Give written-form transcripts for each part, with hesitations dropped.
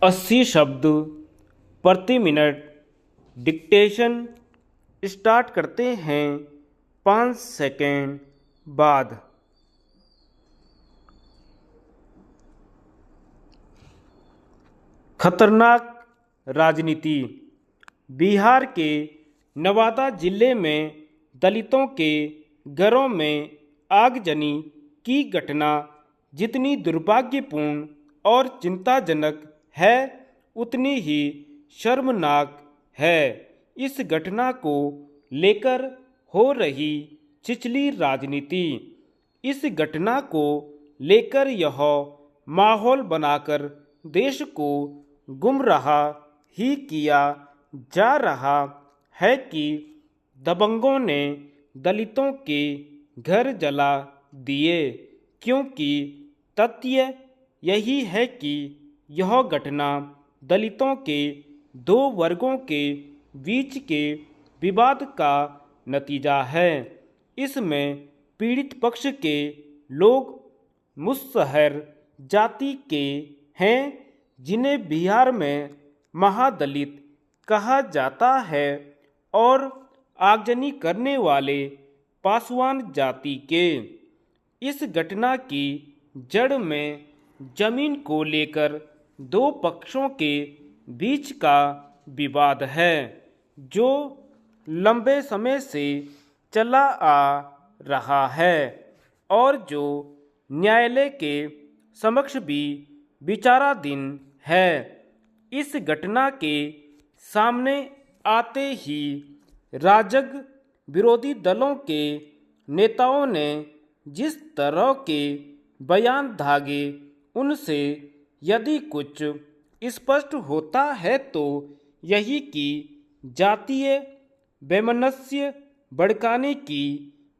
80 शब्द प्रति minute. Dictation start करते हैं 5 सेकेंड बाद। खतरनाक राजनीति। बिहार के नवादा जिले में दलितों के घरों में आगजनी की घटना जितनी दुर्भाग्यपूर्ण और चिंताजनक है उतनी ही शर्मनाक है। इस घटना को लेकर हो रही छिछली राजनीति, इस घटना को लेकर यह माहौल बनाकर देश को गुमराह ही किया जा रहा है कि दबंगों ने दलितों के घर जला दिए, क्योंकि तथ्य यही है कि यह घटना दलितों के दो वर्गों के बीच के विवाद का नतीजा है। इसमें पीड़ित पक्ष के लोग मुसहर जाति के हैं, जिन्हें बिहार में महादलित कहा जाता है, और आगजनी करने वाले पासवान जाति के। इस घटना की जड़ में जमीन को लेकर दो पक्षों के बीच का विवाद है, जो लंबे समय से चला आ रहा है और जो न्यायालय के समक्ष भी विचाराधीन है। इस घटना के सामने आते ही राजग विरोधी दलों के नेताओं ने जिस तरह के बयान दागे, उनसे यदि कुछ स्पष्ट होता है तो यही कि जातीय वैमनस्य भड़काने की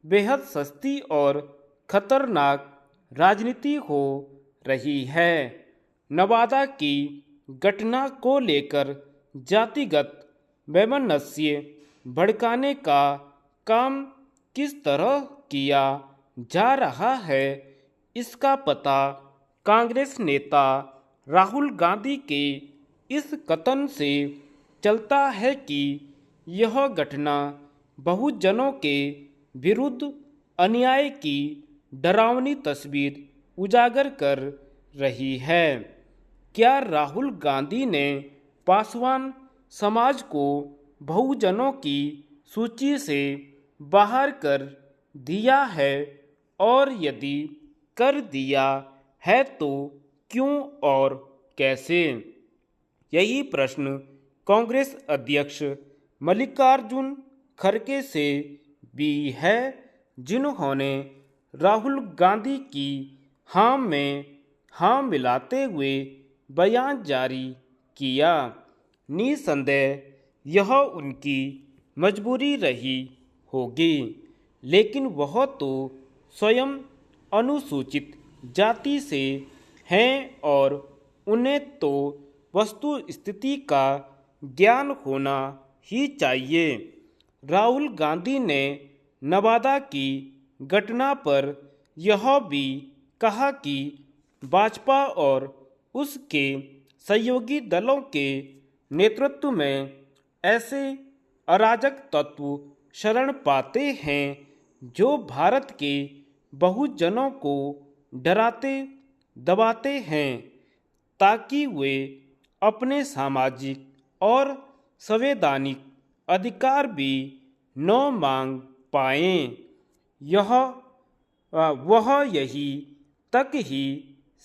बेहद सस्ती और खतरनाक राजनीति हो रही है। नवादा की घटना को लेकर जातिगत वैमनस्य भड़काने का काम किस तरह किया जा रहा है, इसका पता कांग्रेस नेता राहुल गांधी के इस कथन से चलता है कि यह घटना बहुजनों के विरुद्ध अन्याय की डरावनी तस्वीर उजागर कर रही है। क्या राहुल गांधी ने पासवान समाज को बहुजनों की सूची से बाहर कर दिया है, और यदि कर दिया है तो क्यों और कैसे? यही प्रश्न कांग्रेस अध्यक्ष मल्लिकार्जुन खड़गे से भी है, जिन्होंने राहुल गांधी की हाँ में हाँ मिलाते हुए बयान जारी किया। निसंदेह यह उनकी मजबूरी रही होगी, लेकिन वह तो स्वयं अनुसूचित जाति से हैं और उन्हें तो वस्तु स्थिति का ज्ञान होना ही चाहिए। राहुल गांधी ने नवादा की घटना पर यह भी कहा कि भाजपा और उसके सहयोगी दलों के नेतृत्व में ऐसे अराजक तत्व शरण पाते हैं जो भारत के बहुजनों को डराते दबाते हैं, ताकि वे अपने सामाजिक और संवैधानिक अधिकार भी न मांग पाएं। वह यही तक ही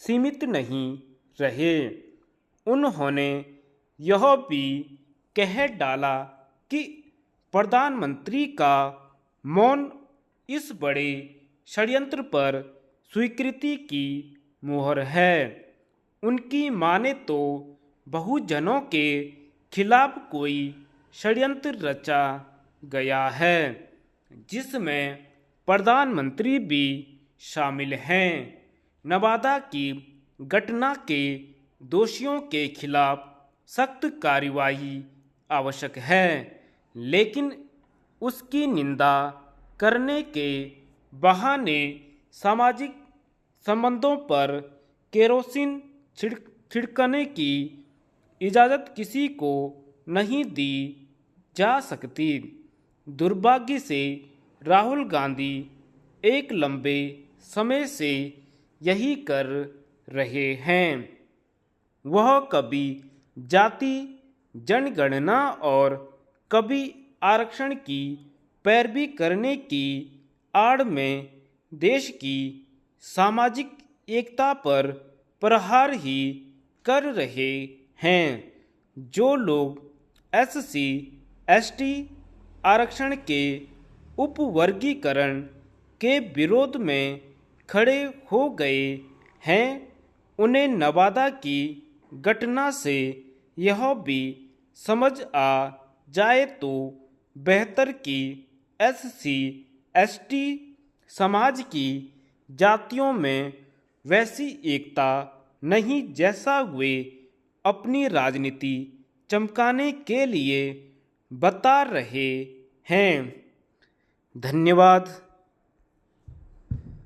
सीमित नहीं रहे, उन्होंने यह भी कह डाला कि प्रधानमंत्री का मौन इस बड़े षड्यंत्र पर स्वीकृति की मुहर है। उनकी माने तो बहुजनों के खिलाफ कोई षड्यंत्र रचा गया है, जिसमें प्रधानमंत्री भी शामिल हैं। नवादा की घटना के दोषियों के खिलाफ सख्त कार्रवाई आवश्यक है, लेकिन उसकी निंदा करने के बहाने सामाजिक संबंधों पर केरोसिन छिड़कने की इजाज़त किसी को नहीं दी जा सकती। दुर्भाग्य से राहुल गांधी एक लंबे समय से यही कर रहे हैं। वह कभी जाति जनगणना और कभी आरक्षण की पैरवी करने की आड़ में देश की सामाजिक एकता पर प्रहार ही कर रहे हैं। जो लोग SC ST आरक्षण के उपवर्गीकरण के विरोध में खड़े हो गए हैं, उन्हें नवादा की घटना से यह भी समझ आ जाए तो बेहतर कि SC ST समाज की जातियों में वैसी एकता नहीं जैसा वे अपनी राजनीति चमकाने के लिए बता रहे हैं। धन्यवाद।